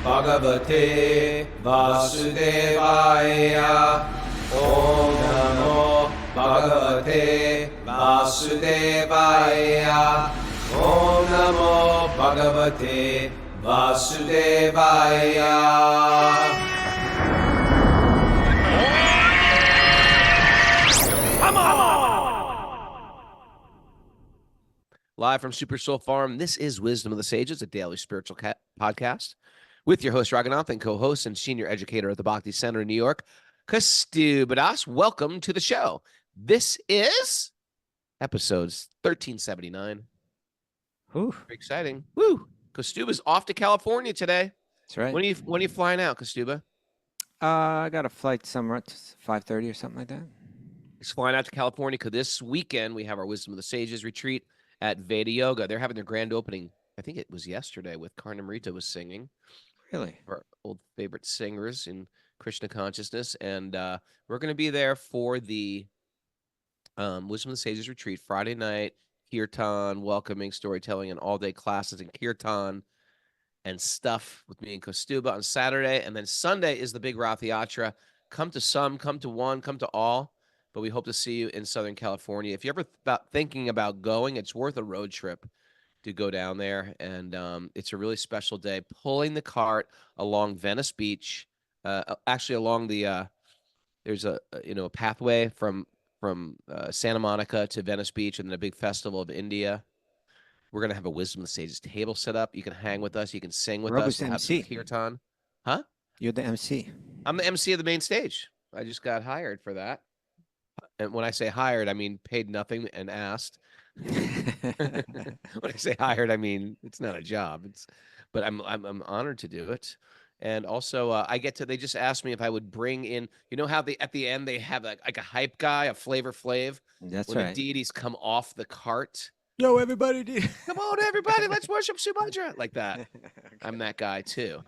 Bhagavate Vasudevaya. Om Namo Bhagavate Vasudevaya. Om Namo Bhagavate Vasudevaya. Live from Super Soul Farm, this is Wisdom of the Sages, a daily spiritual podcast with your host, Raghunath, and co-host and senior educator at the Bhakti Center in New York, Kastubadas. Welcome to the show. This is episodes 1379. Ooh. Very exciting. Woo! Kastuba's off to California today. That's right. When are you flying out, Kastuba? I got a flight somewhere at 5:30 or something like that. He's flying out to California because this weekend we have our Wisdom of the Sages retreat at Veda Yoga. They're having their grand opening. I think it was yesterday with Karnamrita was singing. Really? Our old favorite singers in Krishna consciousness. And we're going to be there for the Wisdom of the Sages retreat Friday night, kirtan, welcoming, storytelling, and all-day classes in kirtan and stuff with me and Kastuba on Saturday. And then Sunday is the big Rath Yatra. Come to some, come to one, come to all. But we hope to see you in Southern California. If you're ever thinking about going, it's worth a road trip to go down there. And it's a really special day. Pulling the cart along Venice Beach, actually along the there's a pathway from Santa Monica to Venice Beach, and then a big festival of India. We're gonna have a Wisdom of the Sages table set up. You can hang with us. You can sing with us. We'll have some kirtan. Huh? You're the MC. I'm the MC of the main stage. I just got hired for that. And when I say hired, I mean paid nothing and asked. When I say hired, I mean it's not a job. But I'm honored to do it. And also, they just asked me if I would bring in, how at the end they have like a hype guy, a Flavor Flav. That's when right. the deities come off the cart. Yo, everybody. Come on, everybody, let's worship Subhadra. Like that. Okay. I'm that guy too.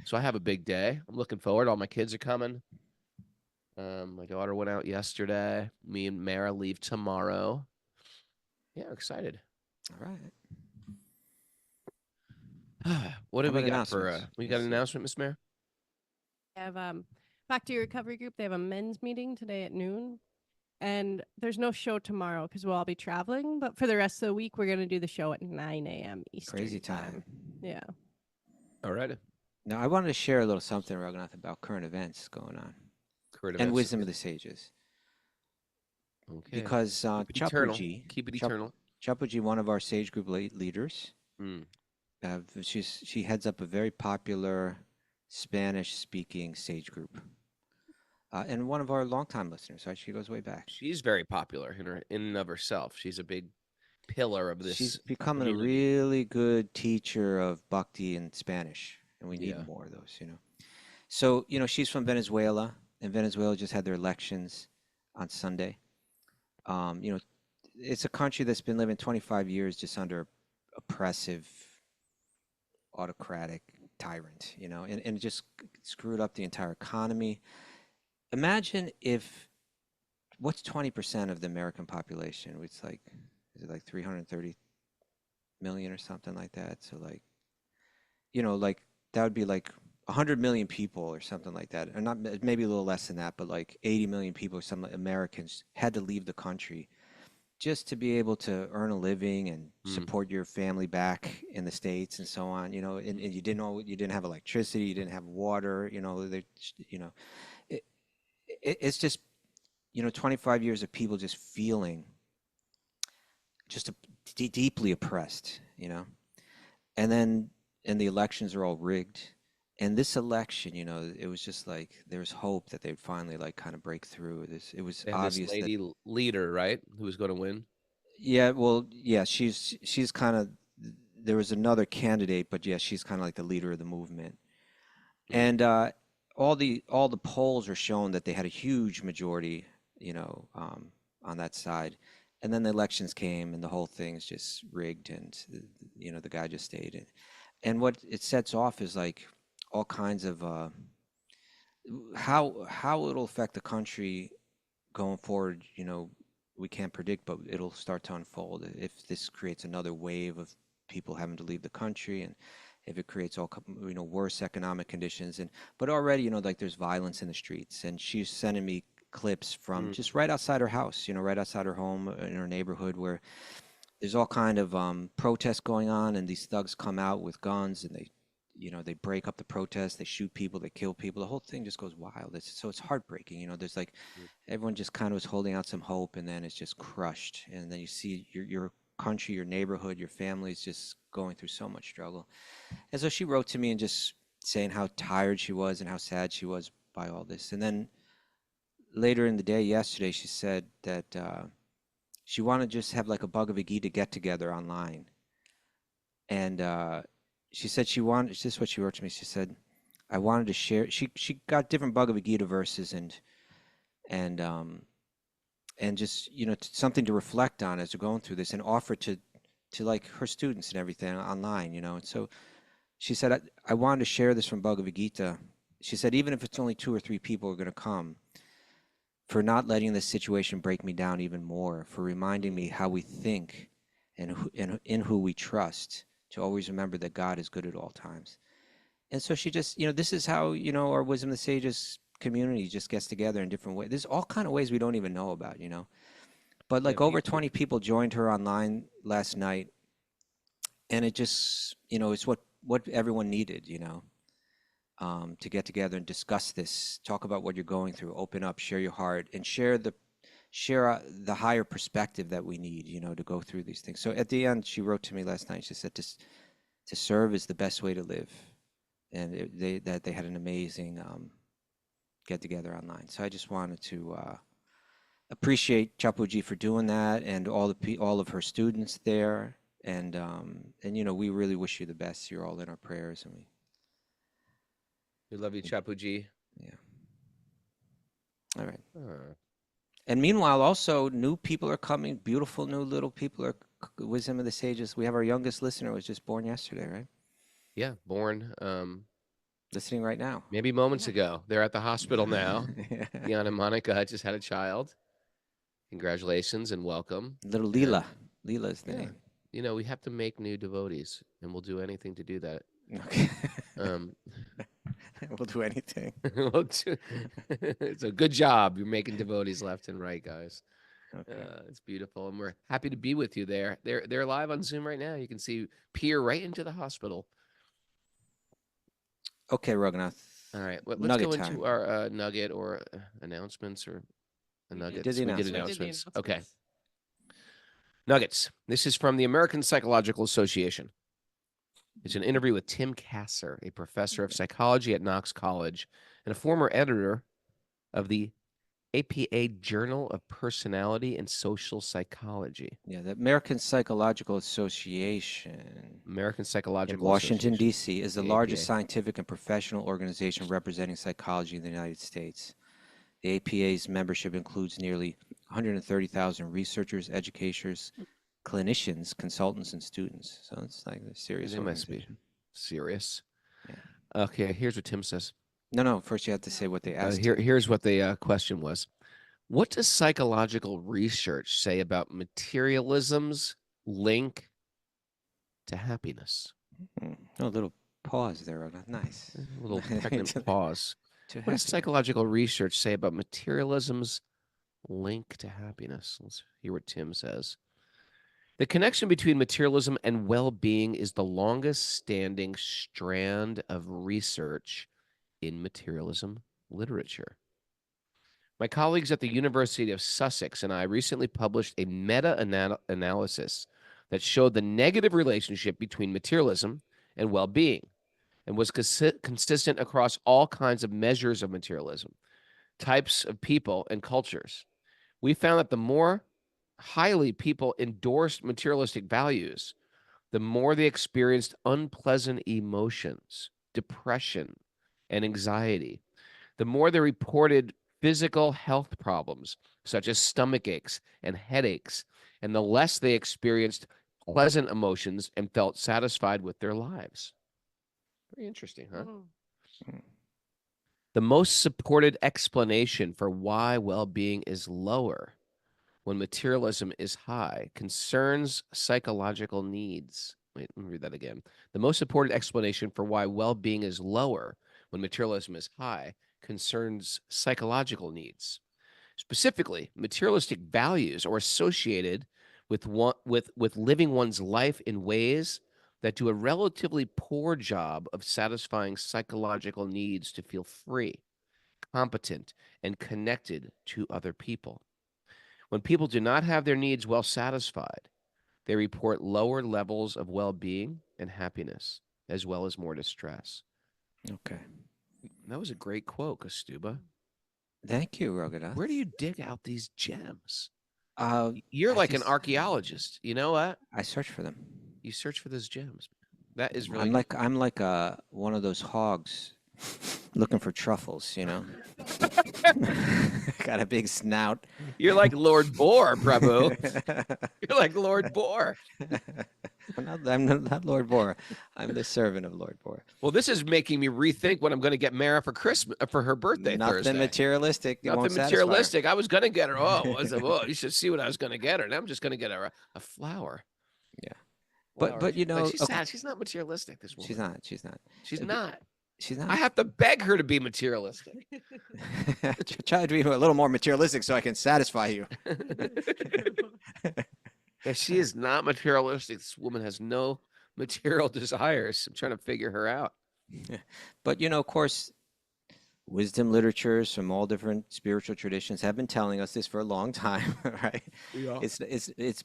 So I have a big day. I'm looking forward. All my kids are coming. My daughter went out yesterday. Me and Mara leave tomorrow. Yeah, excited. All right. What do we got for we got an announcement, Miss Mara? I have Back to Your Recovery Group. They have a men's meeting today at noon. And there's no show tomorrow because we'll all be traveling. But for the rest of the week, we're going to do the show at 9 a.m. Eastern. Crazy time. Yeah. All right. Now, I wanted to share a little something, Raghunath, about current events going on. And Wisdom of the Sages. Okay. Because Chapuji, keep it eternal. Chapuji, one of our Sage Group leaders, she heads up a very popular Spanish-speaking Sage Group. And one of our longtime listeners, right? She goes way back. She's very popular in and of herself. She's a big pillar of this. She's becoming a really good teacher of bhakti in Spanish, and we need more of those, So, she's from Venezuela, and Venezuela just had their elections on Sunday. It's a country that's been living 25 years just under oppressive, autocratic tyrant, and it just screwed up the entire economy. Imagine what's 20% of the American population? Is it like 330 million or something like that? So that would be like 100 million people or something like that, or not, maybe a little less than that, but like 80 million people or some Americans had to leave the country just to be able to earn a living and support your family back in the States and so on, and you didn't have electricity, you didn't have water, it's just, 25 years of people just feeling just deeply oppressed, and the elections are all rigged. And this election, it was just like there was hope that they'd finally kind of break through. It was obvious. This lady leader, right, who was going to win. Yeah, well, yeah, she's kind of. There was another candidate, but yeah, she's kind of like the leader of the movement. And all the polls are showing that they had a huge majority, on that side. And then the elections came, and the whole thing's just rigged, and the guy just stayed. And what it sets off is all kinds of how it'll affect the country going forward. We can't predict, but it'll start to unfold if this creates another wave of people having to leave the country, if it creates all worse economic conditions. But already, like there's violence in the streets, and she's sending me clips from just right outside her house, right outside her home in her neighborhood, where there's all kind of protests going on, and these thugs come out with guns, and they break up the protest, they shoot people, they kill people. The whole thing just goes wild. It's heartbreaking. There's like everyone just kind of was holding out some hope, and then it's just crushed. And then you see your country, your neighborhood, your family's just going through so much struggle. And so she wrote to me and just saying how tired she was and how sad she was by all this. And then later in the day, yesterday, she said that she wanted to just have like a Bhagavad Gita get together online. And she said she wanted, this is what she wrote to me. She said, I wanted to share, she got different Bhagavad Gita verses and just, something to reflect on as we're going through this, and offer to like her students and everything online, And so she said, I wanted to share this from Bhagavad Gita. She said, even if it's only 2 or 3 people are going to come, for not letting this situation break me down even more, for reminding me how we think and in who we trust, to always remember that God is good at all times. And so she just, this is how, our Wisdom of the Sages community just gets together in different ways. There's all kind of ways we don't even know about, But like over 20 people joined her online last night, and it just, it's what everyone needed, to get together and discuss this, talk about what you're going through, open up, share your heart, and share the higher perspective that we need, to go through these things. So at the end, she wrote to me last night. She said, to serve is the best way to live, and they had an amazing get together online. So I just wanted to appreciate Chapuji for doing that, and all of her students there, and we really wish you the best. You're all in our prayers, and We love you, Chapuji. yeah. All right. And meanwhile, also new people are coming. Beautiful new little people are Wisdom of the Sages. We have our youngest listener, was just born yesterday, right? Yeah, born. Listening right now. Maybe moments ago. They're at the hospital now. Jan and Monica just had a child. Congratulations and welcome. Little Leela. Leela is the name. We have to make new devotees, and we'll do anything to do that. Okay. We'll do anything. It's a good job. You're making devotees left and right, guys. Okay. It's beautiful, and we're happy to be with you there. They're live on Zoom right now. You can see peer right into the hospital. Okay, Raghunath. All right, let's Nugget go time. into our nugget or announcements or a nugget. did the We did announcements. announcements. Okay. Nuggets. This is from the American Psychological Association. It's an interview with Tim Kasser, a professor of psychology at Knox College and a former editor of the APA Journal of Personality and Social Psychology. Yeah, the American Psychological Association American in Psychological Washington, Association. D.C. is the The largest APA. scientific and professional organization representing psychology in the United States. The APA's membership includes nearly 130,000 researchers, educators, clinicians, consultants, and students. So it's like a serious They must be organization. serious. Yeah. Okay, here's what Tim says. No, first you have to say what they asked. Here's what the question was. What does psychological research say about materialism's link to happiness? A little pause there, Raghunath. Nice. A little pregnant pause. To What does happy. psychological research say about materialism's link to happiness? Let's hear what Tim says. The connection between materialism and well-being is the longest standing strand of research in materialism literature. My colleagues at the University of Sussex and I recently published a meta-analysis that showed the negative relationship between materialism and well-being and was consistent across all kinds of measures of materialism, types of people, and cultures. We found that the more highly people endorsed materialistic values, the more they experienced unpleasant emotions, depression, and anxiety. The more they reported physical health problems, such as stomach aches and headaches, and the less they experienced pleasant emotions and felt satisfied with their lives. Very interesting, huh? The most supported explanation for why well-being is lower when materialism is high concerns psychological needs. Wait, let me read that again. The most important explanation for why well-being is lower when materialism is high concerns psychological needs. Specifically, materialistic values are associated with living one's life in ways that do a relatively poor job of satisfying psychological needs to feel free, competent, and connected to other people. When people do not have their needs well satisfied, they report lower levels of well-being and happiness, as well as more distress. Okay. That was a great quote, Kastuba. Thank you, Raghunath. Where do you dig out these gems? Uh, You're I like an just- archaeologist. You know what? I search for them. You search for those gems. That is really I'm like one of those hogs looking for truffles, you know. Got a big snout. You're like Lord Boar, Prabhu. You're like Lord Boar. I'm not Lord Boar. I'm the servant of Lord Boar. Well, this is making me rethink what I'm going to get Mara for Christmas for her birthday Nothing Thursday. materialistic. It won't Nothing satisfy her. materialistic. I was going to get her. Oh, you should see what I was going to get her. Now I'm just going to get her a flower. Yeah. Flower. But you know, Like, she's not materialistic. This woman. she's not. She's not. She's Uh, not. She's not. I have to beg her to be materialistic. Try to be a little more materialistic so I can satisfy you. Yeah, she is not materialistic. This woman has no material desires. I'm trying to figure her out. But you know, of course, wisdom literatures from all different spiritual traditions have been telling us this for a long time, right? Yeah.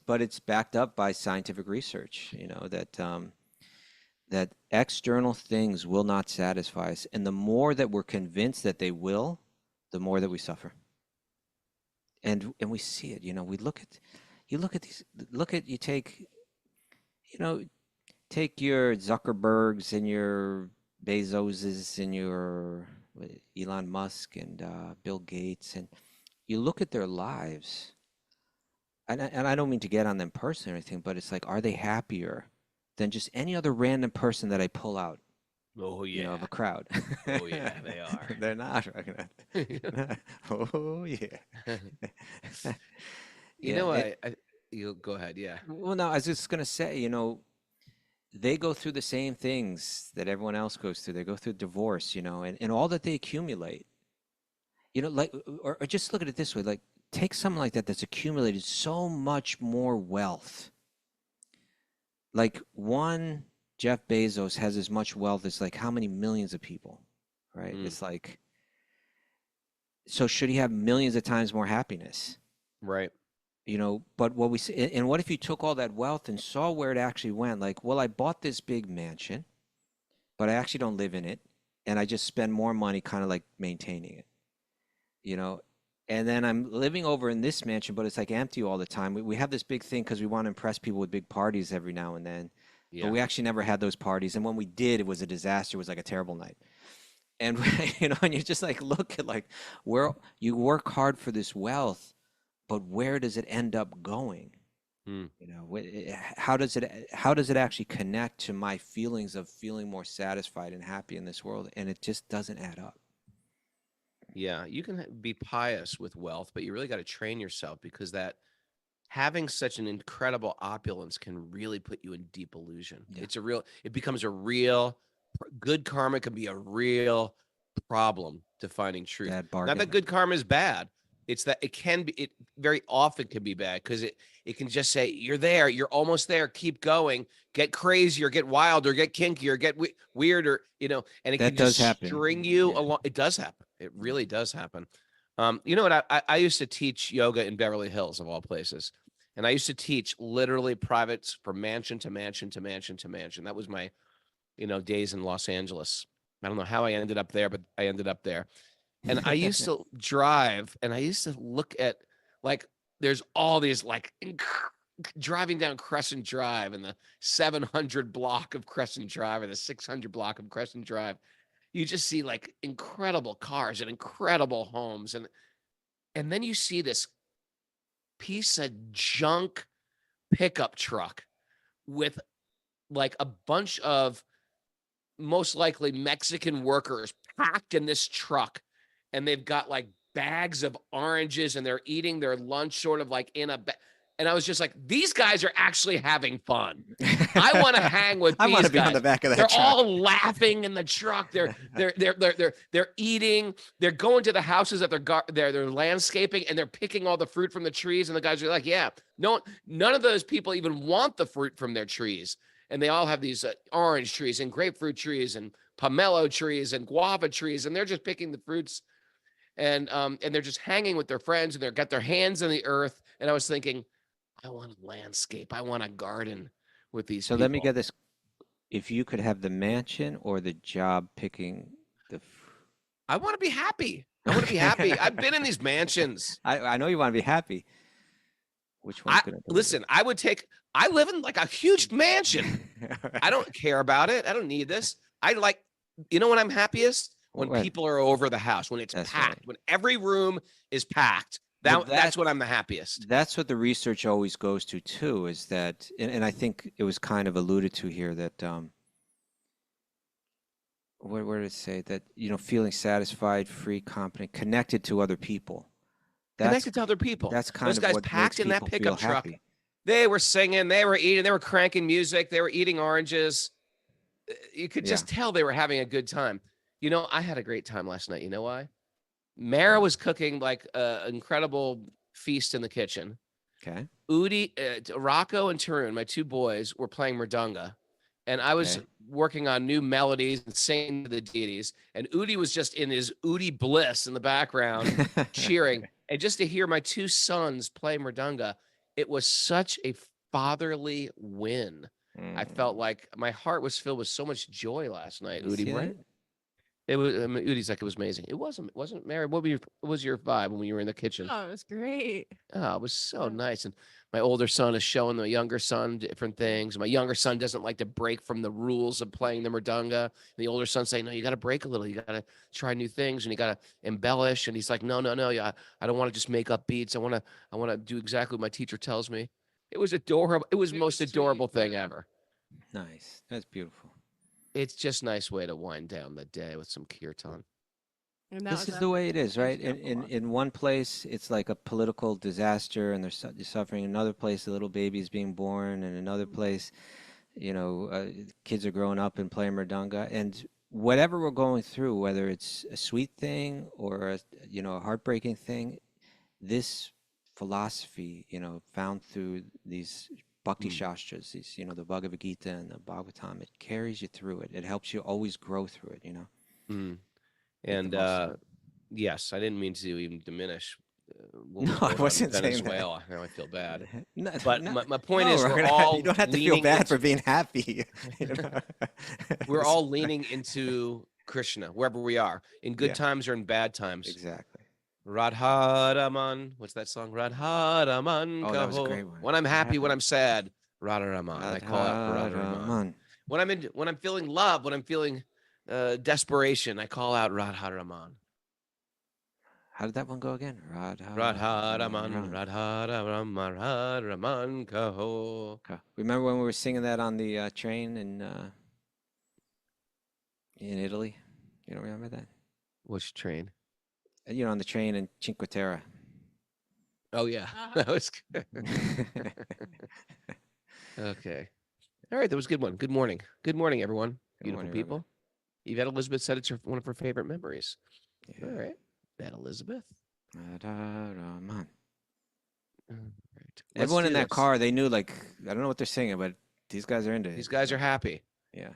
But it's backed up by scientific research, you know, that that external things will not satisfy us, and the more that we're convinced that they will, the more that we suffer. And we see it, you know, you look at take your Zuckerbergs and your Bezoses and your Elon Musk and Bill Gates, and you look at their lives, and I don't mean to get on them personally or anything, but it's like, are they happier than just any other random person that I pull out, Oh you know, yeah. of a crowd? Oh yeah, they are. They're not. Oh yeah. You Yeah, know, it- you go ahead. Yeah. Well, no, I was just gonna say, you know, they go through the same things that everyone else goes through. They go through divorce, you know, and all that they accumulate, you know, like, or just look at it this way, like, take something like that that's accumulated so much more wealth. Like one Jeff Bezos has as much wealth as like how many millions of people, right? Mm. It's like, so should he have millions of times more happiness? Right. You know, but what we see, and what if you took all that wealth and saw where it actually went? Like, well, I bought this big mansion, but I actually don't live in it, and I just spend more money kind of like maintaining it, you know? And then I'm living over in this mansion, but it's like empty all the time. We have this big thing because we want to impress people with big parties every now and then, Yeah. but we actually never had those parties. And when we did, it was a disaster. It was like a terrible night. And you know, and you just like look at like where you work hard for this wealth, but where does it end up going? Hmm. You know, how does it actually connect to my feelings of feeling more satisfied and happy in this world? And it just doesn't add up. Yeah, you can be pious with wealth, but you really got to train yourself, because that having such an incredible opulence can really put you in deep illusion. Yeah. It becomes a real good karma can be a real problem to finding truth. Bad Not bargain. that good karma is bad. It's that it very often can be bad, because it can just say, you're there, you're almost there, keep going, get crazy or get wild or get kinky or get weird, or, you know, and it That can just does happen. string you Yeah. along. It does happen. It really does happen. You know what? I used to teach yoga in Beverly Hills, of all places. And I used to teach literally privates from mansion to mansion to mansion to mansion. That was my, you know, days in Los Angeles. I don't know how I ended up there, but I ended up there. And I used to drive, and I used to look at, like, there's all these, like, driving down Crescent Drive and the 700 block of Crescent Drive or the 600 block of Crescent Drive. You just see like incredible cars and incredible homes. And then you see this piece of junk pickup truck with like a bunch of most likely Mexican workers packed in this truck. And they've got like bags of oranges, and they're eating their lunch sort of like in a bag. And I was just like, these guys are actually having fun. I want to hang with I these want to be guys. on the back of that They're truck. all laughing in the truck. They're eating. They're going to the houses that they're landscaping, and they're picking all the fruit from the trees. And the guys are like, yeah, none of those people even want the fruit from their trees. And they all have these orange trees and grapefruit trees and pomelo trees and guava trees, and they're just picking the fruits, and they're just hanging with their friends, and they've got their hands in the earth. And I was thinking, I want a landscape. I want a garden with these So people. let me get this. If you could have the mansion or the job picking the. I want to be happy. I want to be happy. I've been in these mansions. I know you want to be happy. Which one's gonna Listen, I live in like a huge mansion. I don't care about it. I don't need this. You know when I'm happiest? When people are over the house, when it's packed, right. when every room is packed. That's when I'm the happiest. That's what the research always goes to too, is that, and I think it was kind of alluded to here that, where did it say that, feeling satisfied, free, competent, connected to other people. Connected to other people. That's kind Those of guys what packed makes in that people pickup feel truck. happy. They were singing, they were eating, they were cranking music, they were eating oranges. You could just tell they were having a good time. I had a great time last night. You know why? Mara was cooking like an incredible feast in the kitchen. Okay. Rocco and Tarun, my two boys, were playing mridanga, and I was working on new melodies and singing to the deities. And Udi was just in his Udi bliss in the background, cheering. And just to hear my two sons play mridanga, it was such a fatherly win. I felt like my heart was filled with so much joy last night. Udi, right? It was. Udi's like, it was amazing. It wasn't Mary. What was your vibe when you were in the kitchen? Oh, it was great. Oh, it was so nice. And my older son is showing the younger son different things. My younger son doesn't like to break from the rules of playing the mridanga. And the older son saying, no, you got to break a little. You got to try new things, and you got to embellish. And he's like, no. Yeah, I don't want to just make up beats. I want to do exactly what my teacher tells me. It was adorable. It was the most adorable thing ever. Nice. That's beautiful. It's just a nice way to wind down the day with some kirtan. And This is the way it is, right? In one place, it's like a political disaster, and they're suffering. In another place, a little baby is being born, and another place, kids are growing up and playing mridanga. And whatever we're going through, whether it's a sweet thing or a heartbreaking thing, this philosophy, found through these Bhakti Shastras, these, the Bhagavad Gita and the Bhagavatam, it carries you through it. It helps you always grow through it, And yes, I didn't mean to even diminish. No, I wasn't saying that. Venezuela. Now I feel bad. No, But no, my point no, is, we're we're gonna all you don't have to feel leaning bad for being happy. we're all leaning into Krishna wherever we are, in good times or in bad times. Exactly. Radharaman. What's that song? Radharaman. Oh, that was a great one. When I'm happy, when I'm sad, Radharaman. I call out for Radharaman. When I'm feeling love, when I'm feeling desperation, I call out Radharaman. How did that one go again? Radharaman, Radharaman, Radharaman kaho. Remember when we were singing that on the train in Italy? You don't remember that? Which train? On the train in Cinque Terre. Oh yeah, that was good. Okay. All right, that was a good one. Good morning. Good morning, everyone. Beautiful people. Yvette Elizabeth said it's one of her favorite memories. Yeah. All right. Yvette Elizabeth. Right. Let's Everyone do in that this. car, they knew, I don't know what they're singing, but these guys are into it. These guys are happy. Yeah.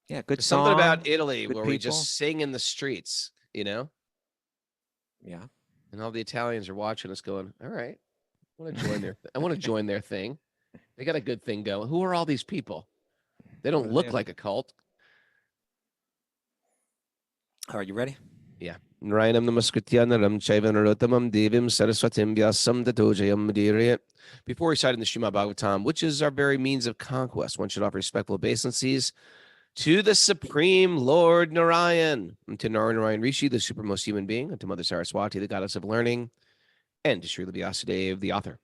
Yeah, good There's song. something about Italy good where we people. just sing in the streets, Yeah. And all the Italians are watching us going, all right, I want to join I want to join their thing. They got a good thing going. Who are all these people? They don't look like a cult. All right, you ready? Yeah. Naranam namaskritya naram chaiva narottamam devim saraswatim vyasam tatojayam madhirya. Before reciting the Srimad Bhagavatam, which is our very means of conquest, one should offer respectful obeisances to the Supreme Lord Narayan, and to Narayan Rishi, the supermost human being, and to Mother Saraswati, the goddess of learning, and to Srila Vyasadeva, the author.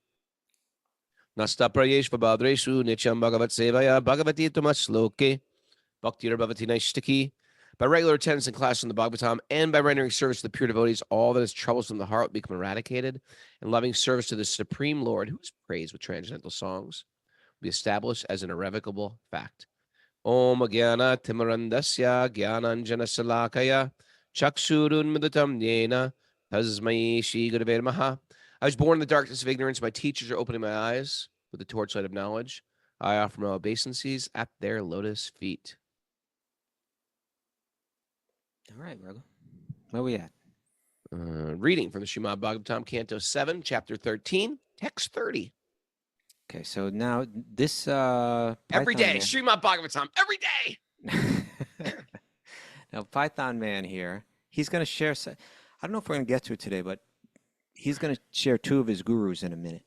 Nasta prayesh vabhadreshu nityam bhagavat sevaya bhagavati tumasloke bhaktir bhavati naishtaki By regular attendance in class in the Bhagavatam and by rendering service to the pure devotees, all that is troublesome in the heart will become eradicated, and loving service to the Supreme Lord, who is praised with transcendental songs, will be established as an irrevocable fact. Om Gyana Timarandasya Gyananjana Salakaya Chakshurun Midatam Yena Tasmai Shri Gurave Namaha. I was born in the darkness of ignorance. My teachers are opening my eyes with the torchlight of knowledge. I offer my obeisances at their lotus feet. All right, brother. Where we at? Reading from the Srimad Bhagavatam, Canto 7, Chapter 13, Text 30. Okay, so now this Every Python day, man- Srimad Bhagavatam, every day. Now, Python Man here, he's going to share. I don't know if we're going to get to it today, but he's going to share 2 of his gurus in a minute.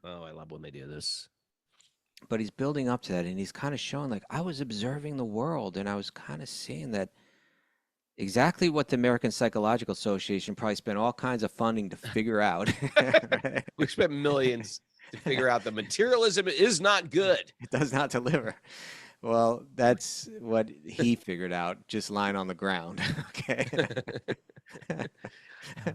Oh, I love when they do this. But he's building up to that, and he's kind of showing, like, I was observing the world, and I was kind of seeing that exactly what the American Psychological Association probably spent all kinds of funding to figure out. Right? We spent millions to figure out that materialism is not good. It does not deliver. Well, that's what he figured out, just lying on the ground. Okay.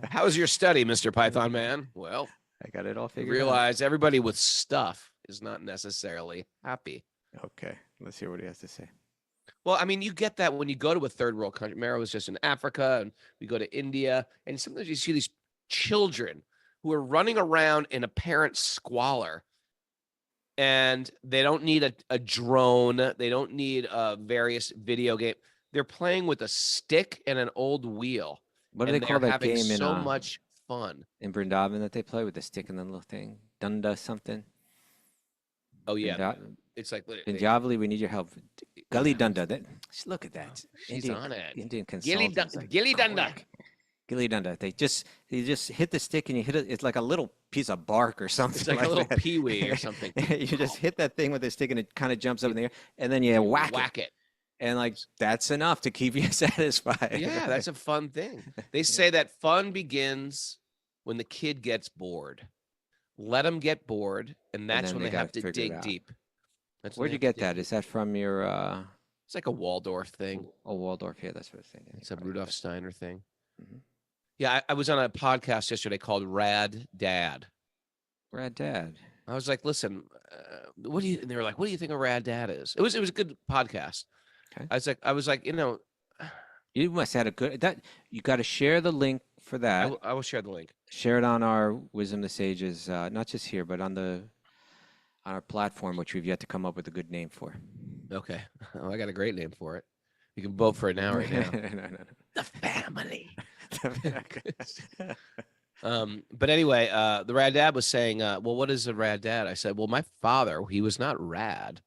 How's your study, Mr. Python Man? Well, I got it all I figured out. realize everybody with stuff is not necessarily happy. Okay, let's hear what he has to say. Well, I mean, you get that when you go to a third world country. Mara was just in Africa, and we go to India, and sometimes you see these children who are running around in apparent squalor, and they don't need a drone. They don't need a various video game. They're playing with a stick and an old wheel. What do they call they're that having game so much fun. in Vrindavan that they play with the stick and the little thing? Dunda something? Oh, yeah. Vrinda- It's like Punjabi, we need your help. Gully Dunda. Look at that. she's on it. Indian Gilly consultants. Gilly Dunda. Gilly Dunda. You just hit the stick and you hit it. It's like a little piece of bark or something. It's like a little that. peewee or something. You just hit that thing with the stick and it kind of jumps up in the air, and then you whack it. And like that's enough to keep you satisfied. Yeah, that's a fun thing. They say that fun begins when the kid gets bored. Let them get bored, and that's then when they they have gotta to figure it dig out. deep. That's when Where'd they you have get to dig that? deep. Is that from your It's like a Waldorf thing. Waldorf? Yeah, that's what I was thinking. It's a Rudolf Steiner thing. Mhm. Yeah, I was on a podcast yesterday called Rad Dad. Rad Dad. I was like, listen, what do you? And they were like, what do you think a Rad Dad is? It was a good podcast. Okay. I was like, you know, You must have had a good that. You got to share the link for that. I will share the link. Share it on our Wisdom the Sages, not just here, but on our platform, which we've yet to come up with a good name for. Okay, oh, I got a great name for it. You can vote for it now, right now. No. The family. But anyway, the Rad Dad was saying, well, what is a Rad Dad? I said, well, my father, he was not rad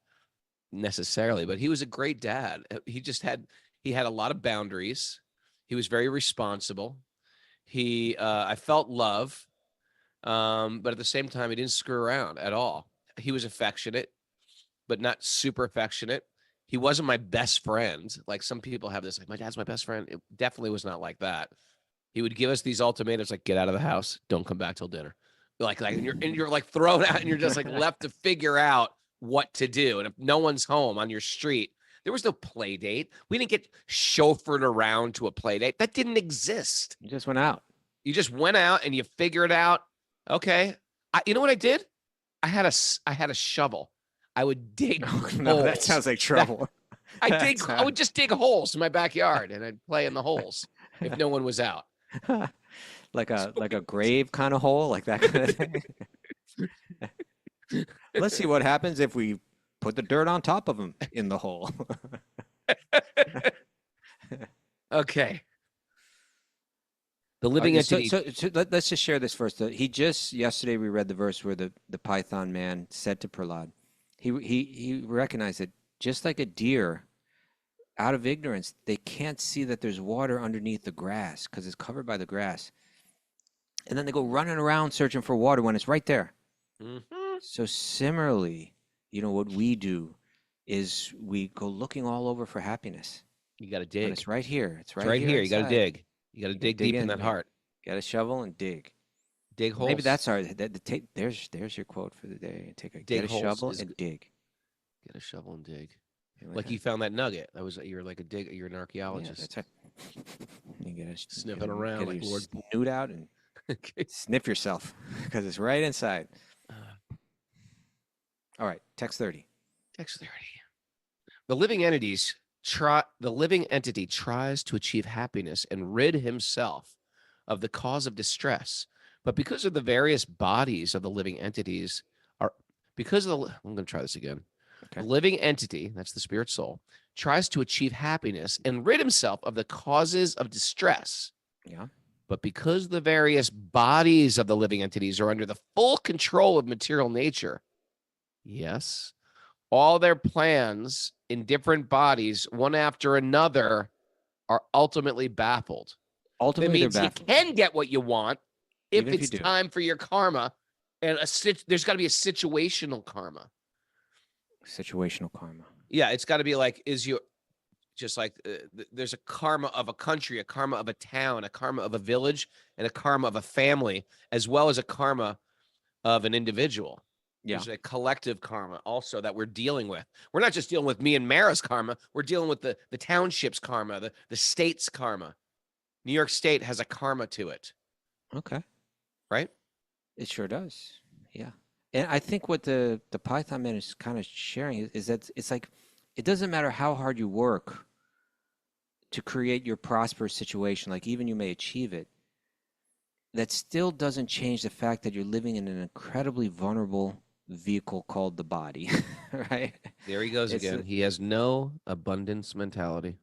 necessarily, but he was a great dad. He had a lot of boundaries. He was very responsible. I felt love, but at the same time, he didn't screw around at all. He was affectionate, but not super affectionate. He wasn't my best friend. Like some people have this, like, my dad's my best friend. It definitely was not like that. He would give us these ultimatums, like, get out of the house, don't come back till dinner. And you're like thrown out, and you're just like left to figure out what to do. And if no one's home on your street, there was no play date. We didn't get chauffeured around to a play date. That didn't exist. You just went out. You just went out and you figured out, okay. You know what I did? I had a shovel. I would dig holes. No, that sounds like trouble. I would just dig holes in my backyard, and I'd play in the holes if no one was out. like a grave kind of hole, like that kind of thing. Let's see what happens if we put the dirt on top of him in the hole. Okay. The living entity. So let's just share this first. Yesterday we read the verse where the Python man said to Prahlad, he recognized that just like a deer, out of ignorance, they can't see that there's water underneath the grass because it's covered by the grass. And then they go running around searching for water when it's right there. Mm-hmm. So similarly, what we do is we go looking all over for happiness. You got to But dig. it's right here. It's It's right here. You got to inside. dig. You got to dig deep in in, that man. heart. Get a shovel and dig. Dig holes. Maybe that's there's your quote for the day. Get a holes shovel is and good. dig. Get a shovel and dig. Like you found that nugget. That was you're like you're an Yeah, archaeologist. that's right. You gotta Sniffing around get like your Lord. snoot out and Okay. sniff yourself because it's right inside. All right, text 30. Text 30. The living entity tries to achieve happiness and rid himself of the cause of distress. But because of the various bodies of the living entities are because of the I'm going to try this again. Okay. The living entity, that's the spirit soul, tries to achieve happiness and rid himself of the causes of distress. Yeah. But because the various bodies of the living entities are under the full control of material nature, yes, all their plans in different bodies, one after another, are ultimately baffled. That Ultimately, they're means you baffled. can get what you want if Even if you it's do. time for your karma. And there's got to be a situational karma. Situational karma. Yeah, it's got to be like, just like there's a karma of a country, a karma of a town, a karma of a village, and a karma of a family, as well as a karma of an individual. Yeah. There's a collective karma also that we're dealing with. We're not just dealing with me and Mara's karma. We're dealing with the township's karma, the state's karma. New York State has a karma to it, Okay. right? It sure does. Yeah. And I think what the Python man is kind of sharing is that it's like it doesn't matter how hard you work to create your prosperous situation, like even you may achieve it, that still doesn't change the fact that you're living in an incredibly vulnerable vehicle called the body, right? There he goes It's again. He has no abundance mentality.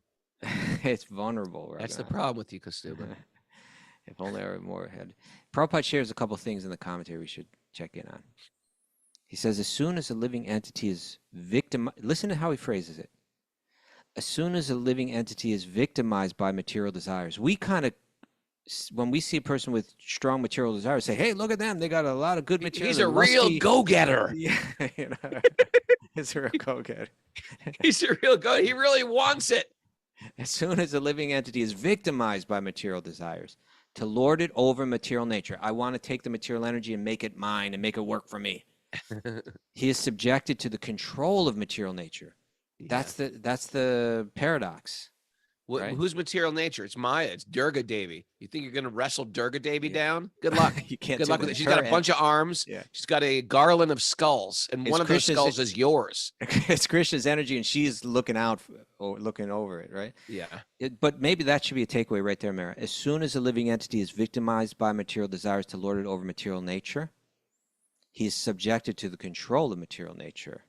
it's vulnerable. That's the Raghunath. problem with you, Kastuba. If only I were more ahead. Prabhupada shares a couple things in the commentary we should check in on. He says, as soon as a living entity is listen to how he phrases it. As soon as a living entity is victimized by material desires, we kind of, when we see a person with strong material desires, say, hey, look at them. They got a lot of good material. He's a real go-getter. Yeah, you know, he's a real go-getter. He's a real go. He really wants it. As soon as a living entity is victimized by material desires, to lord it over material nature. I want to take the material energy and make it mine and make it work for me. He is subjected to the control of material nature. That's the paradox. Right? Who's material nature? It's Maya. It's Durga Devi. You think you're going to wrestle Durga Devi Yeah. down? Good luck. You can't. Good luck with it. She's got a bunch of arms. Yeah. She's got a garland of skulls, and It's one of those Krishna's- skulls is yours. It's Krishna's energy, and she's looking out or looking over it, right? Yeah. But maybe that should be a takeaway right there, Mara. As soon as a living entity is victimized by material desires to lord it over material nature, he is subjected to the control of material nature,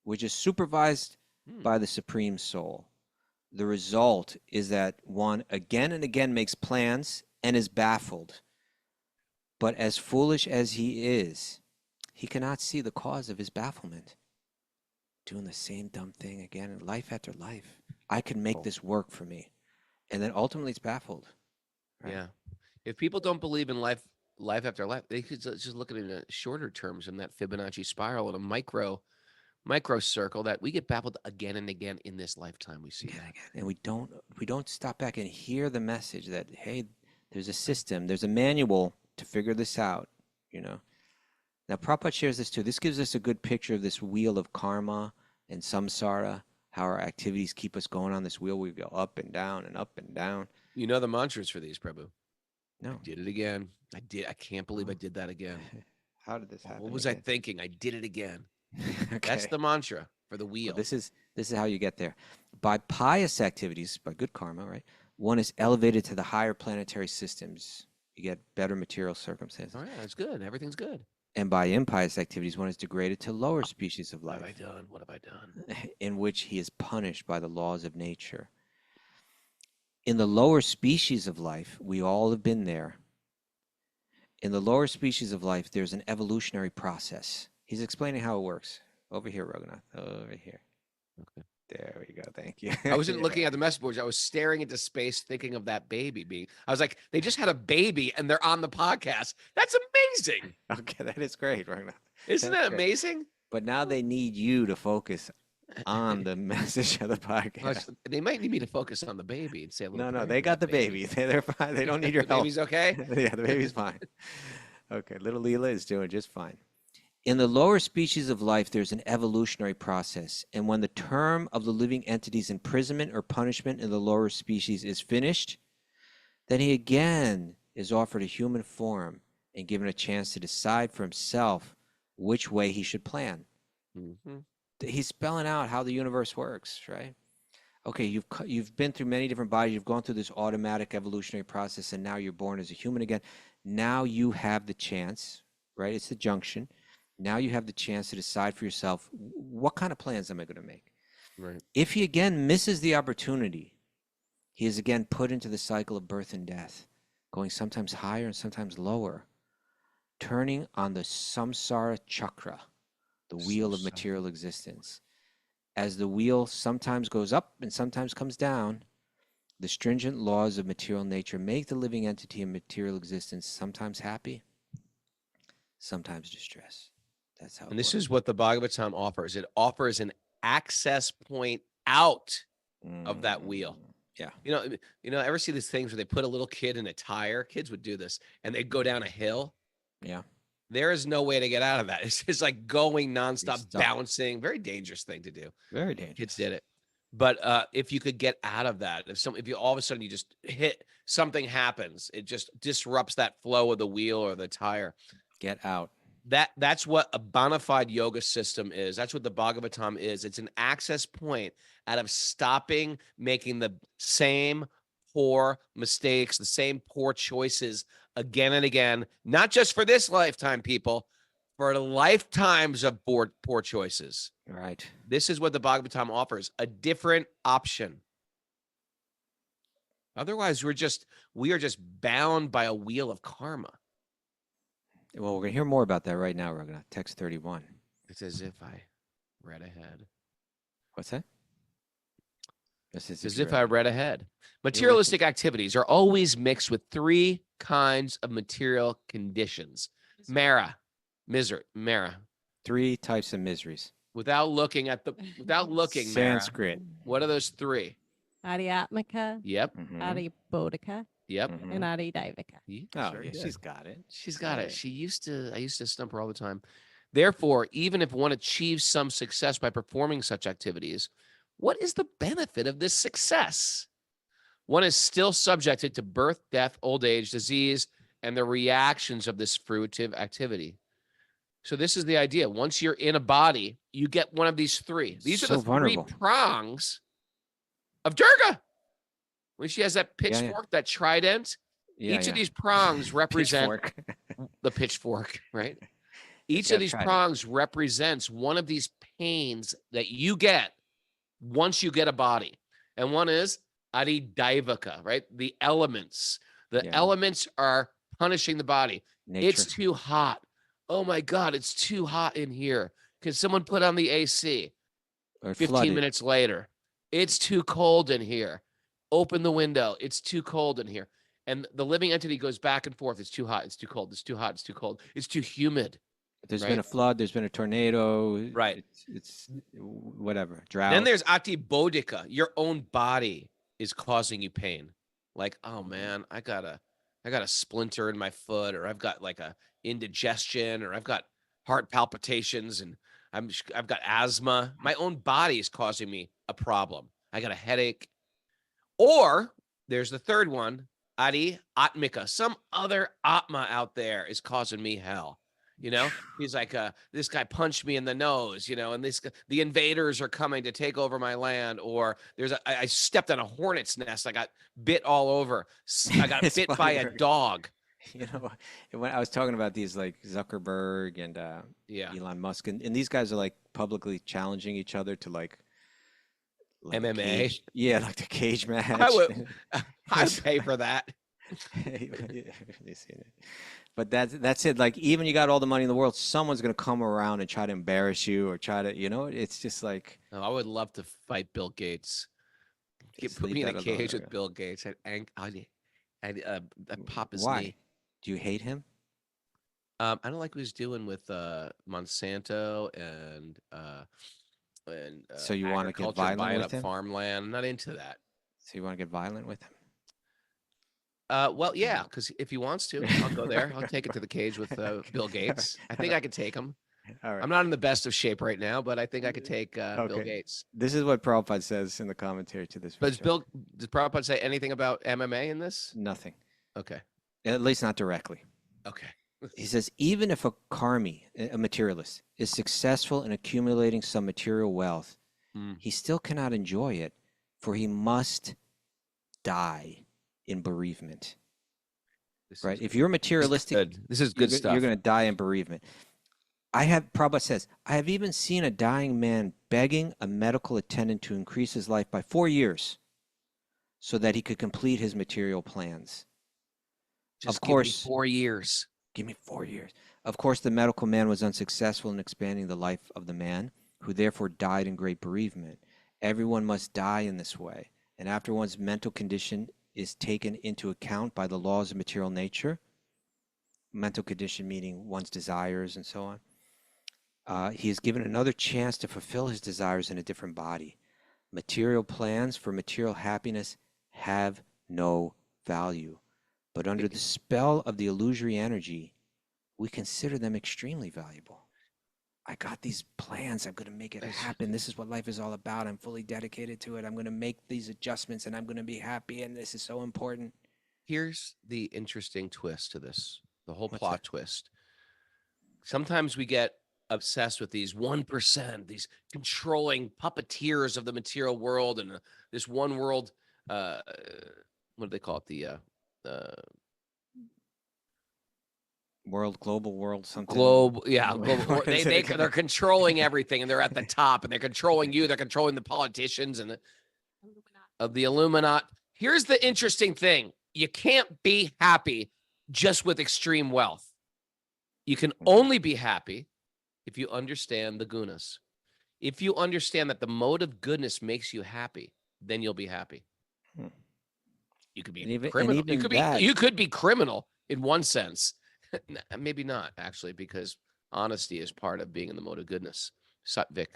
which is supervised by the Supreme Soul. The result is that one again and again makes plans and is baffled. But as foolish as he is, he cannot see the cause of his bafflement. Doing the same dumb thing again, and life after life. I can make this work for me. And then ultimately it's baffled. Right? Yeah. If people don't believe in life after life, they could just look at it in shorter terms in that Fibonacci spiral in a micro circle that we get baffled again and again in this lifetime. We see that. And we don't stop back and hear the message that, hey, there's a system, there's a manual to figure this out, you know. Now Prabhupada shares this too. This gives us a good picture of this wheel of karma and samsara, how our activities keep us going on this wheel. We go up and down and up and down. You know the mantras for these, Prabhu. No. I did it again. I can't believe I did that again. How did this happen? What was I thinking? I did it again. Okay. That's the mantra for the wheel. Well, this is how you get there. By pious activities, by good karma, right? One is elevated to the higher planetary systems. You get better material circumstances. Oh yeah, it's good. Everything's good. And by impious activities, one is degraded to lower species of life. What have I done? What have I done? In which he is punished by the laws of nature. In the lower species of life, we all have been there. In the lower species of life, there's an evolutionary process. He's explaining how it works. Over here, Raghunath. Over here. Okay. There we go. Thank you. I wasn't looking at the message boards. I was staring into space, thinking of that baby being. I was like, they just had a baby and they're on the podcast. That's amazing. Okay, that is great, Raghunath. Isn't That's that great. amazing? But now they need you to focus on the message of the podcast. They might need me to focus on the baby and say a little No, prayer they for got the that baby. They're fine. They don't need your The help. baby's okay? Yeah, the baby's fine. Okay, little Leela is doing just fine. In the lower species of life, there's an evolutionary process. And when the term of the living entity's imprisonment or punishment in the lower species is finished, then he again is offered a human form and given a chance to decide for himself which way he should plan. Mm-hmm. He's spelling out how the universe works, right? Okay, you've been through many different bodies. You've gone through this automatic evolutionary process, and now you're born as a human again. Now you have the chance, right? It's the junction. Now you have the chance to decide for yourself, what kind of plans am I going to make? Right. If he again misses the opportunity, he is again put into the cycle of birth and death, going sometimes higher and sometimes lower, turning on the samsara cakra, the wheel of material existence. As the wheel sometimes goes up and sometimes comes down, the stringent laws of material nature make the living entity in material existence sometimes happy, sometimes distressed. That's how. And this is what the Bhagavatam offers. It offers an access point out of that wheel. Yeah. Ever see these things where they put a little kid in a tire? Kids would do this, and they'd go down a hill. Yeah. There is no way to get out of that. It's just like going nonstop, stuck. bouncing. Very dangerous thing to do. Very dangerous. Kids did it. But if you could get out of that, if you all of a sudden you just hit, something happens, it just disrupts that flow of the wheel or the tire. Get out. That's what a bona fide yoga system is. That's what the Bhagavatam is. It's an access point out of stopping making the same poor mistakes, the same poor choices again and again, not just for this lifetime, people, for lifetimes of poor choices. Right. This is what the Bhagavatam offers, a different option. Otherwise, we are just bound by a wheel of karma. Well, we're going to hear more about that right now, Raghunath. Text 31. It's as if I read ahead. What's that? It's As if I read ahead. Materialistic activities are always mixed with three kinds of material conditions. Mara. Three types of miseries. Without looking, Mara. Sanskrit. What are those three? Adhyatmika, Yep. Mhm. Adibodhika, Yep. Mhm. and Adidivika. Oh, Very yeah, good. she's got it. She's got it. I used to stump her all the time. Therefore, even if one achieves some success by performing such activities, what is the benefit of this success? One is still subjected to birth, death, old age, disease, and the reactions of this fruitive activity. So this is the idea. Once you're in a body, you get one of these three. These are So the vulnerable. three prongs of Durga. When she has that pitchfork, that trident, each of these prongs represent the pitchfork, right? Each of these prongs represents one of these pains that you get once you get a body. And one is Adidivaka, right? The elements. The elements are punishing the body. Nature. It's too hot. Oh my God, it's too hot in here. Can someone put on the AC? Or 15 flooded. minutes later, it's too cold in here. Open the window. It's too cold in here. And the living entity goes back and forth. It's too hot. It's too cold. It's too hot. It's too cold. It's too humid. There's been a flood. There's been a tornado. Right. It's whatever. Drought. Then there's Atibodhika. Your own body is causing you pain. Like, oh man, I got a splinter in my foot, or I've got like a indigestion, or I've got heart palpitations, and I've got asthma. My own body is causing me a problem. I got a headache. Or there's the third one, Adi Atmika. Some other Atma out there is causing me hell. He's like, this guy punched me in the nose, and the invaders are coming to take over my land. Or I stepped on a hornet's nest. I got bit all over. I got bit by a dog. When I was talking about these, like Zuckerberg and Elon Musk, and these guys are like publicly challenging each other to like MMA. Like the cage match. I'd pay for that. But that's it. Like, even you got all the money in the world, someone's gonna come around and try to embarrass you or try to, it's just like. Oh, I would love to fight Bill Gates. Put me in a cage with Bill Gates. I'd pop his knee. Do you hate him? I don't like what he's doing with Monsanto and so you want to get violent with him? Farmland. I'm not into that. So you want to get violent with him? Well, yeah, because if he wants to, I'll go there. I'll take it to the cage with Bill Gates. I think I could take him. All right. I'm not in the best of shape right now, but I think I could take Bill Okay. Gates. This is what Prabhupada says in the commentary to this. But verse. does Prabhupada say anything about MMA in this? Nothing. Okay. At least not directly. Okay. He says, even if a karmi, a materialist, is successful in accumulating some material wealth, he still cannot enjoy it, for he must die in bereavement. Right? If you're materialistic, this is good stuff. You're going to die in bereavement. Prabhupada says, I have even seen a dying man begging a medical attendant to increase his life by 4 years so that he could complete his material plans. Just of course, give me 4 years. Give me 4 years. Of course, the medical man was unsuccessful in expanding the life of the man, who therefore died in great bereavement. Everyone must die in this way, and after one's mental condition is taken into account by the laws of material nature, mental condition meaning one's desires and so on, he is given another chance to fulfill his desires in a different body. Material plans for material happiness have no value, but under the spell of the illusory energy, we consider them extremely valuable. I got these plans. I'm going to make it happen. This is what life is all about. I'm fully dedicated to it. I'm going to make these adjustments and I'm going to be happy. And this is so important. Here's the interesting twist to this, the whole What's plot that? twist. Sometimes we get obsessed with these 1%, these controlling puppeteers of the material world and this one world, what do they call it? Global world, something. Global. Or What is it? they're controlling everything, and they're at the top, and they're controlling you. They're controlling the politicians and of the Illuminati. Here's the interesting thing: you can't be happy just with extreme wealth. You can only be happy if you understand the gunas. If you understand that the mode of goodness makes you happy, then you'll be happy. You could be criminal. You could be criminal in one sense. Maybe not, actually, because honesty is part of being in the mode of goodness. Satvik,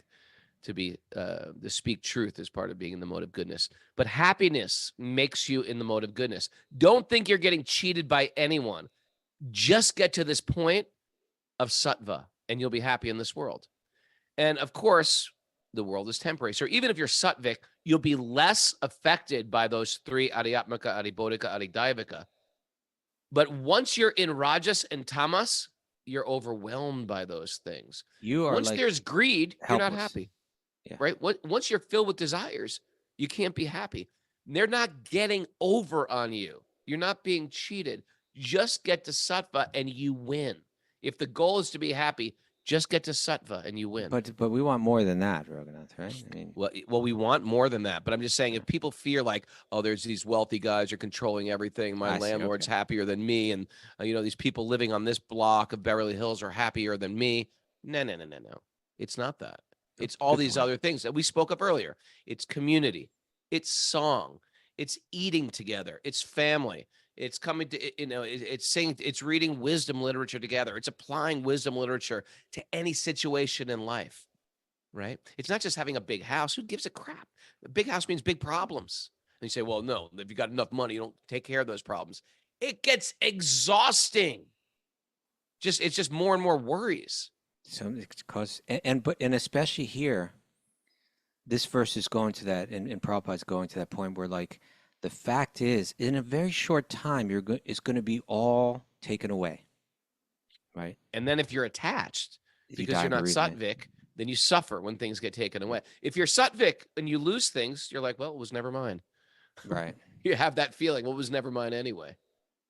to speak truth is part of being in the mode of goodness. But happiness makes you in the mode of goodness. Don't think you're getting cheated by anyone. Just get to this point of sattva, and you'll be happy in this world. And of course, the world is temporary. So even if you're sattvic, you'll be less affected by those three, adhyatmika, adhibodhika, adhidaivika. But once you're in rajas and tamas, you're overwhelmed by those things. Once there's greed, you're not happy. Yeah. Right? Once you're filled with desires, you can't be happy. They're not getting over on you. You're not being cheated. Just get to sattva and you win. If the goal is to be happy, just get to sattva and you win. But we want more than that, Raghunath, right? I mean, well, we want more than that. But I'm just saying, if people fear like, oh, there's these wealthy guys are controlling everything. My landlord's happier than me, and these people living on this block of Beverly Hills are happier than me. No. It's not that. It's all these other things that we spoke of earlier. It's community. It's song. It's eating together. It's family. It's coming to, it's saying, it's reading wisdom literature together. It's applying wisdom literature to any situation in life, right? It's not just having a big house. Who gives a crap? A big house means big problems. And you say, well, no, if you got enough money, you don't take care of those problems. It gets exhausting. It's just more and more worries. So it's cause, and especially here, this verse is going to that, and Prabhupada's going to that point where, like, the fact is, in a very short time, it's going to be all taken away, right? And then if you're attached, because you're not sattvic, then you suffer when things get taken away. If you're sattvic and you lose things, you're like, well, it was never mine. Right. You have that feeling, well, it was never mine anyway.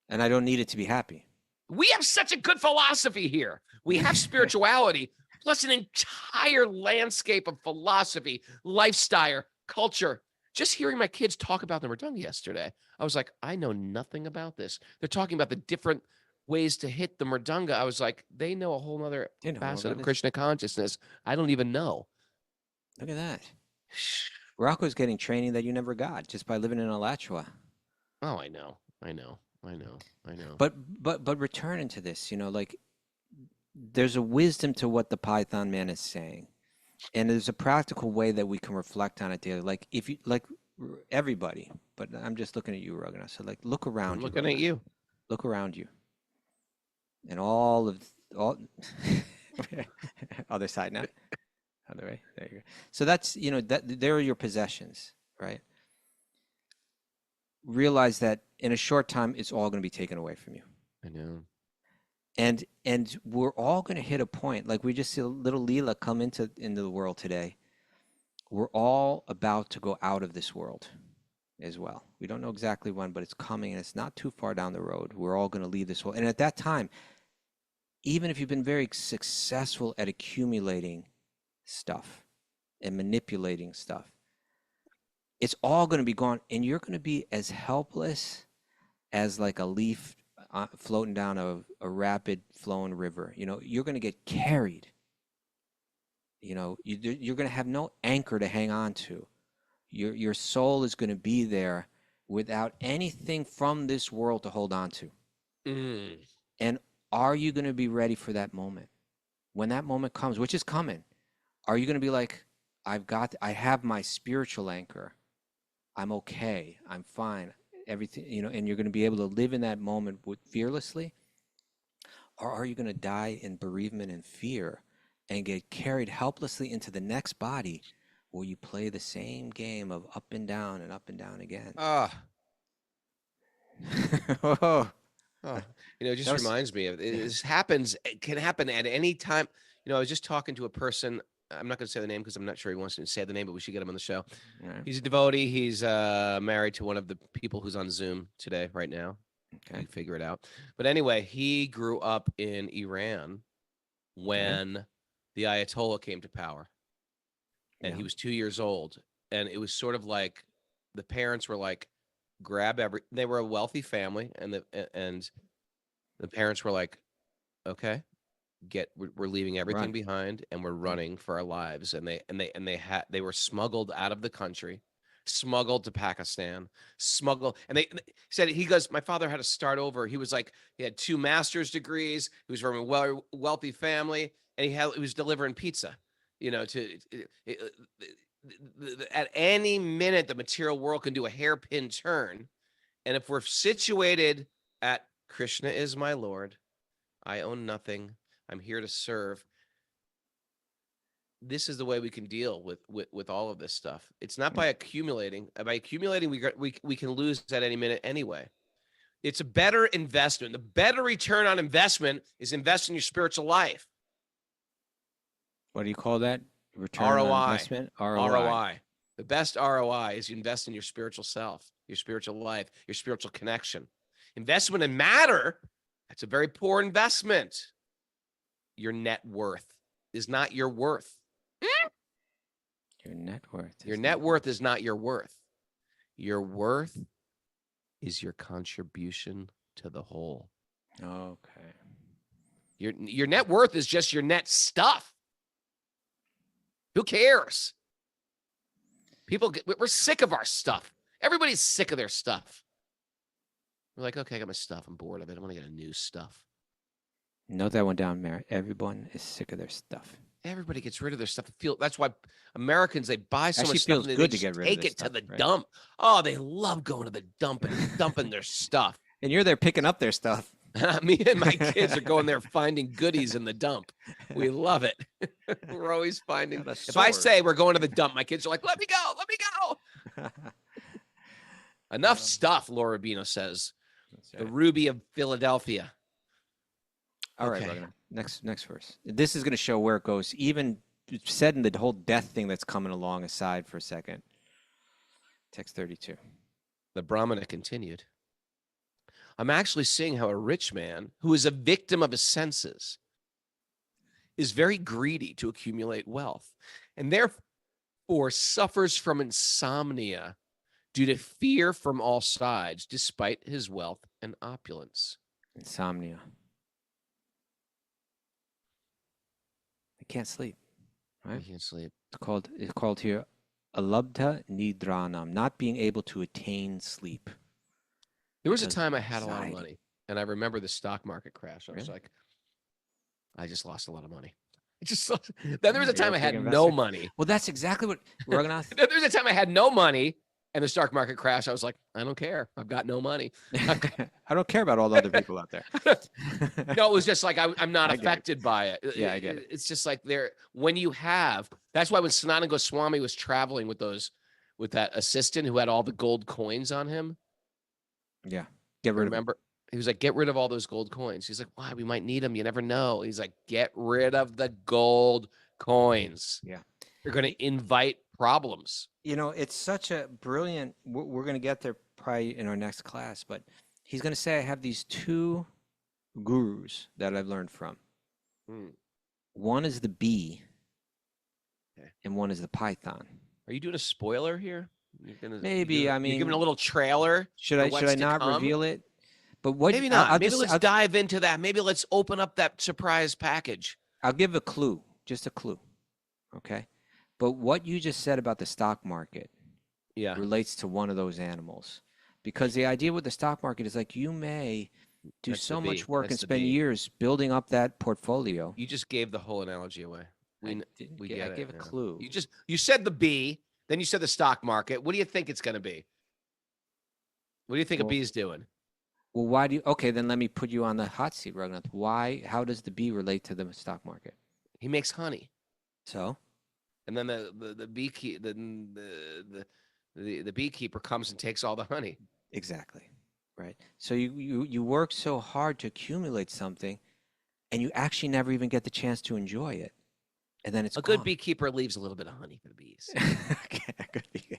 And I don't need it to be happy. We have such a good philosophy here. We have spirituality, plus an entire landscape of philosophy, lifestyle, culture. Just hearing my kids talk about the mridanga yesterday, I was like, I know nothing about this. They're talking about the different ways to hit the mridanga. I was like, they know a whole other facet of Krishna consciousness. I don't even know. Look at that. Rocco's getting training that you never got just by living in Alachua. Oh, I know. But returning to this, like, there's a wisdom to what the Python man is saying. And there's a practical way that we can reflect on it daily. Like, if you, like, everybody, but I'm just looking at you, Raghunath. So, like, look around you. Looking at you. Look around you. And Other side now. Other way. There you go. So that's, there are your possessions, right? Realize that in a short time, it's all going to be taken away from you. I know. And we're all going to hit a point, like we just see little Leela come into the world today. We're all about to go out of this world as well. We don't know exactly when, but it's coming, and it's not too far down the road. We're all going to leave this world. And at that time, even if you've been very successful at accumulating stuff and manipulating stuff, it's all going to be gone, and you're going to be as helpless as like a leaf floating down a rapid flowing river. You're going to get carried. You're going to have no anchor to hang on to. Your soul is going to be there without anything from this world to hold on to. And are you going to be ready for that moment? When that moment comes, which is coming, are you going to be like, I have my spiritual anchor. I'm okay. I'm fine. Everything, and you're going to be able to live in that moment fearlessly? Or are you going to die in bereavement and fear and get carried helplessly into the next body where you play the same game of up and down again? Oh, it just reminds me of this happens. It can happen at any time. I was just talking to a person. I'm not going to say the name because I'm not sure he wants to say the name, but we should get him on the show. Right. He's a devotee. He's married to one of the people who's on Zoom today, right now. Okay. You figure it out. But anyway, he grew up in Iran when the Ayatollah came to power, and he was 2 years old. And it was sort of like the parents were like, they were a wealthy family, and the parents were like, okay, we're leaving everything behind, and we're running for our lives. And they were smuggled out of the country, smuggled to Pakistan, and they said, he goes, my father had to start over. He was like, he had 2 master's degrees. He was from a wealthy family, and he was delivering pizza, at any minute, the material world can do a hairpin turn. And if we're situated at Krishna is my Lord, I own nothing, I'm here to serve, this is the way we can deal with all of this stuff. It's not by accumulating. By accumulating, we can lose at any minute anyway. It's a better investment. The better return on investment is invest in your spiritual life. What do you call that? Return ROI. on investment? ROI. The best ROI is you invest in your spiritual self, your spiritual life, your spiritual connection. Investment in matter, that's a very poor investment. Your net worth is not your worth. Your net worth. Your net worth is not your worth. Your worth is your contribution to the whole. Okay. Your net worth is just your net stuff. Who cares? We're sick of our stuff. Everybody's sick of their stuff. We're like, okay, I got my stuff. I'm bored of it. I want to get a new stuff. Note that one down, Mary. Everyone is sick of their stuff. Everybody gets rid of their stuff. That's why Americans, they buy so much stuff. Feels and good they to get rid of take their it stuff, to the right? dump. Oh, they love going to the dump and dumping their stuff. And you're there picking up their stuff. Me and my kids are going there finding goodies in the dump. We love it. We're always finding. If I say we're going to the dump, my kids are like, let me go. Enough stuff, Laura Rubino says. The Ruby of Philadelphia. All right, Ragnar. Next verse. This is going to show where it goes. Even setting the whole death thing that's coming along aside for a second. Text 32. The Brahmana continued. I'm actually seeing how a rich man who is a victim of his senses is very greedy to accumulate wealth and therefore suffers from insomnia due to fear from all sides, despite his wealth and opulence. Insomnia. I can't sleep. Right? I can't sleep. It's called here alabdha nidranam, not being able to attain sleep. There was a time I had a lot of money, and I remember the stock market crash. I was like, I just lost a lot of money. Then there was a time I had no money. Well, that's exactly what Raghunath. There was a time I had no money, and the stock market crashed. I was like, I don't care. I've got no money. I don't care about all the other people out there. No, it was just like I'm not I get it. affected by it. Yeah, I get it. It's just like when you have. That's why when Sanatana Goswami was traveling with that assistant who had all the gold coins on him. Yeah, get rid of Remember, he was like, get rid of all those gold coins. He's like, why? We might need them. You never know. He's like, get rid of the gold coins. Yeah. They're going to invite problems. You know, it's such a brilliant. We're going to get there probably in our next class, but he's going to say, I have these two gurus that I've learned from. One is the bee, and one is the python. Are you doing a spoiler here? Maybe. I mean, you're giving a little trailer. Should I not reveal it? But what? Maybe not. Maybe I'll dive into that. Maybe let's open up that surprise package. I'll give a clue, just a clue. Okay. But what you just said about the stock market relates to one of those animals. Because the idea with the stock market is like you may do so much work and spend years building up that portfolio. You just gave the whole analogy away. I gave a clue. You said the bee, then you said the stock market. What do you think it's going to be? What do you think a bee's doing? Well, why do you? Okay, then let me put you on the hot seat, Raghunath. Why? How does the bee relate to the stock market? He makes honey. So. And then the beekeeper comes and takes all the honey. Exactly. Right. So you work so hard to accumulate something, and you actually never even get the chance to enjoy it, and then it's a good beekeeper leaves a little bit of honey for the bees. Okay, a good bee.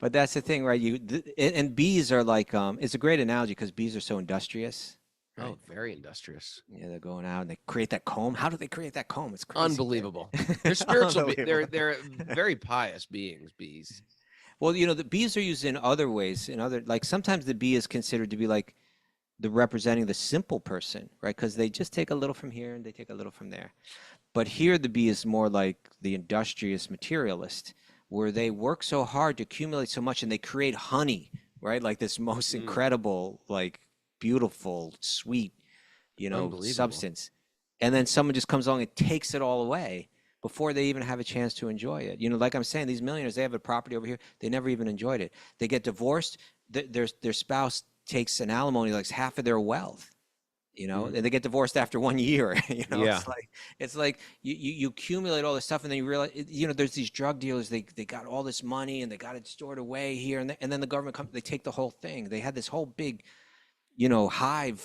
But that's the thing, right? And bees are like it's a great analogy because bees are so industrious. Right? Oh, very industrious. Yeah, they're going out and they create that comb. How do they create that comb? It's crazy. Unbelievable. They're spiritual. They're very pious beings. Bees. Well, you know, the bees are used in other ways. Like sometimes the bee is considered to be like representing the simple person, right? Because they just take a little from here and they take a little from there. But here the bee is more like the industrious materialist, where they work so hard to accumulate so much and they create honey, right? Like this most incredible, like beautiful, sweet, substance. And then someone just comes along and takes it all away before they even have a chance to enjoy it. You know, like I'm saying, these millionaires, they have a property over here. They never even enjoyed it. They get divorced. Their spouse takes an alimony, like half of their wealth, and they get divorced after 1 year. Yeah. It's like you accumulate all this stuff and then you realize, there's these drug dealers, they got all this money and they got it stored away here. And then the government comes, they take the whole thing. They had this whole big, hive,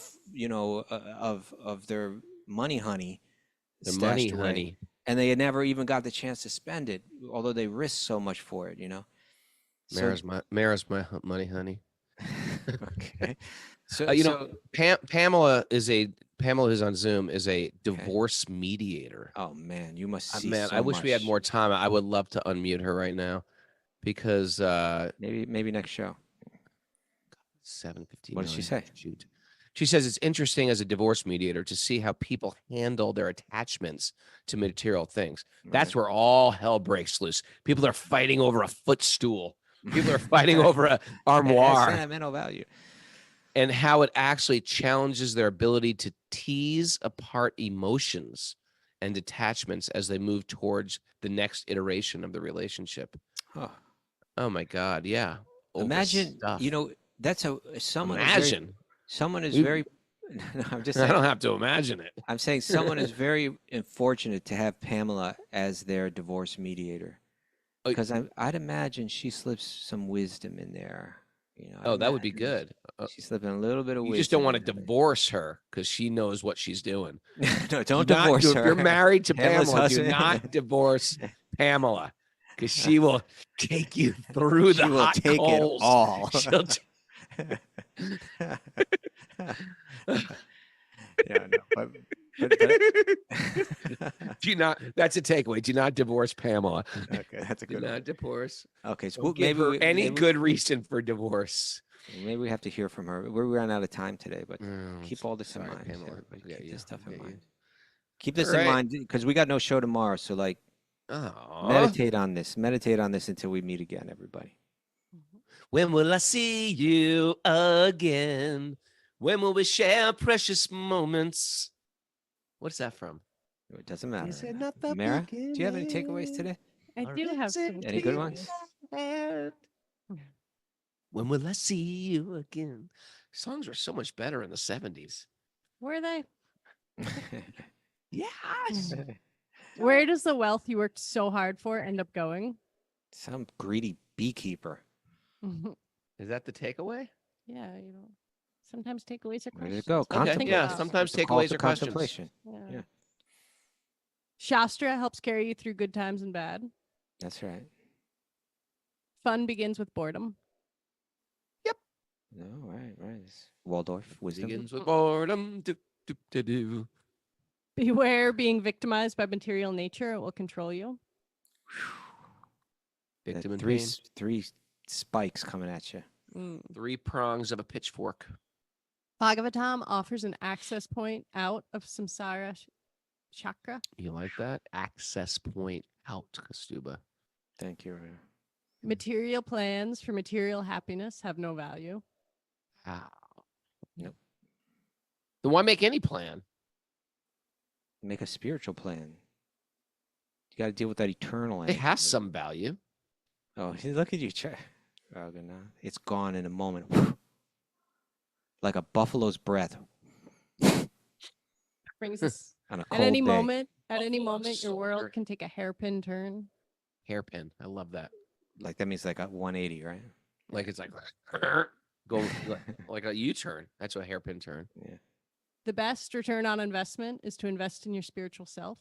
of their money honey. The money honey. And they had never even got the chance to spend it, although they risked so much for it, Mara's my money honey. Okay. So Pamela who's on Zoom is a divorce mediator. Oh man, you must see. Man, I wish we had more time. I would love to unmute her right now, because maybe next show. 7:59. What does she say? Shoot. She says it's interesting as a divorce mediator to see how people handle their attachments to material things. Right. That's where all hell breaks loose. People are fighting over a footstool. People are fighting over an armoire. Sentimental value. And how it actually challenges their ability to tease apart emotions and attachments as they move towards the next iteration of the relationship. Oh my God. Yeah. Imagine, that's someone. Imagine. Someone is very. No, I'm just saying. I don't have to imagine it. I'm saying someone is very fortunate to have Pamela as their divorce mediator, because I'd imagine she slips some wisdom in there. That would be good. She's slipping a little bit of wisdom. You just don't want to divorce her because she knows what she's doing. No, don't divorce her. If you're married to Pamela, do not divorce Pamela, because she will take you through the hot coals. She will take it all. Do not. That's a takeaway. Do not divorce Pamela. Okay, that's a good. Do not divorce. Okay, so maybe any good reason for divorce. Maybe we have to hear from her. We ran out of time today, but keep all this in mind. Pamela. Keep this stuff in mind. Keep this in mind, because we got no show tomorrow. So meditate on this. Meditate on this until we meet again, everybody. When will I see you again? When will we share precious moments? What's that from? It doesn't matter. Is it not the Mara, beginning? do you have any takeaways today? I do have some. Any good ones? hand. When will I see you again? Songs were so much better in the 70s. Were they? Yes. Where does the wealth you worked so hard for end up going? Some greedy beekeeper. Is that the takeaway? Yeah, sometimes takeaways are Where did questions. it go? Something to Okay, think yeah, about. sometimes It's a call takeaways to are questions. contemplation. Yeah. Yeah. Shastra helps carry you through good times and bad. That's right. Fun begins with boredom. No, right. It's Waldorf wisdom. Begins with boredom. Do, do, do, do. Beware being victimized by material nature. It will control you. That Victim in three pain. three spikes coming at you. 3 prongs of a pitchfork. Bhagavatam offers an access point out of samsara chakra. You like that? Access point out, Kastuba. Thank you. Material plans for material happiness have no value. Wow. Nope. Then why make any plan? Make a spiritual plan. You got to deal with that eternal. It has some value. Oh, look at you. It's gone in a moment. Like a buffalo's breath. Brings us On a at cold any day. moment. At any moment, your so world hurt. can take a hairpin turn. Hairpin. I love that. Like that means like a 180, right? Like it's like go like a U-turn. That's a hairpin turn. Yeah. The best return on investment is to invest in your spiritual self.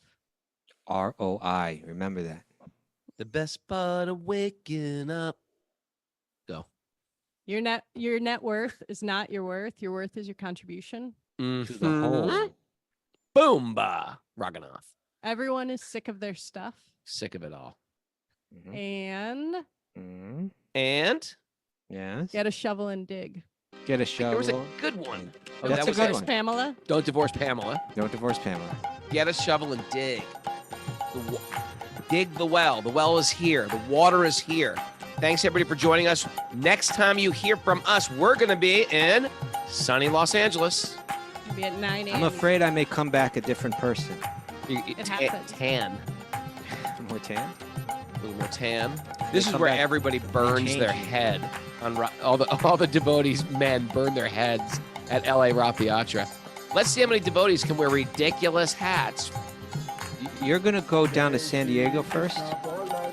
ROI. Remember that. The best part of waking up. Go. Your net worth is not your worth. Your worth is your contribution. To the whole. Boom, bah. Rocking off. Everyone is sick of their stuff. Sick of it all. Mhm. And Mhm. And Yes. get a shovel and dig. Get a there was a shovel. good one. Oh, That's that a was good it. one. Pamela. Don't divorce Pamela. Don't divorce Pamela. Get a shovel and dig. Dig the well. The well is here. The water is here. Thanks, everybody, for joining us. Next time you hear from us, we're going to be in sunny Los Angeles. It'll be at 9 a.m. I'm afraid I may come back a different person. It happens. Tan. More tan? A little more tan. This is come where back everybody burns their changing. head. All the devotees, men, burn their heads at LA Rath Yatra. Let's see how many devotees can wear ridiculous hats. You're going to go down to San Diego first,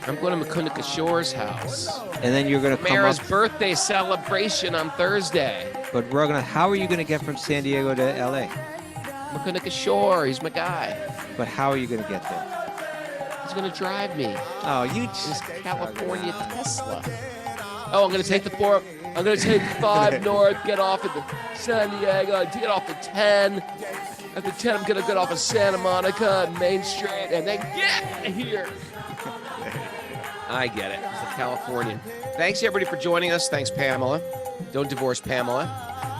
I'm going to Mukunda Kishore's house. and then you're going to come Mara's up. birthday celebration on Thursday. But we're going to. How are you going to get from San Diego to LA? Mukunda Kishore, he's my guy. But how are you going to get there? He's going to drive me. Oh, you His just. California Tesla. Oh, I'm going to take the 4. I'm going to take the 5 north, get off at the San Diego, get off the 10. At the 10, I'm going to get off of Santa Monica and Main Street, and then get here. I get it. It's a Californian. Thanks, everybody, for joining us. Thanks, Pamela. Don't divorce Pamela.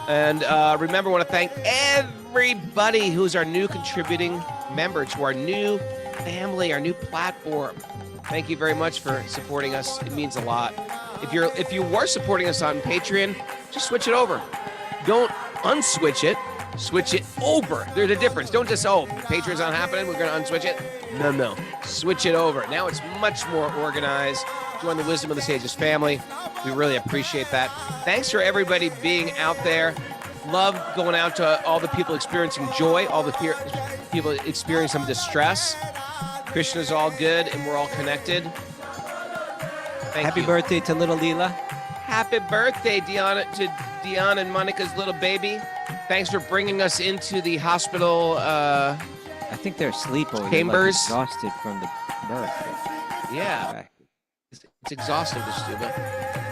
And remember, I want to thank everybody who's our new contributing member to our new family, our new platform. Thank you very much for supporting us. It means a lot. If you were supporting us on Patreon, just switch it over. Don't unswitch it. Switch it over. There's a difference. Don't just, Patreon's not happening, we're going to unswitch it. No. Switch it over. Now it's much more organized. Join the Wisdom of the Sages family. We really appreciate that. Thanks for everybody being out there. Love going out to all the people experiencing joy, all the people experiencing some distress. Krishna's all good, and we're all connected. Happy you. birthday to little Leela. Happy birthday, Dion and Monica's little baby. Thanks for bringing us into the hospital. I think they're asleep over here, like Chambers. exhausted from the birth. Yeah. It's exhausting, Stuba.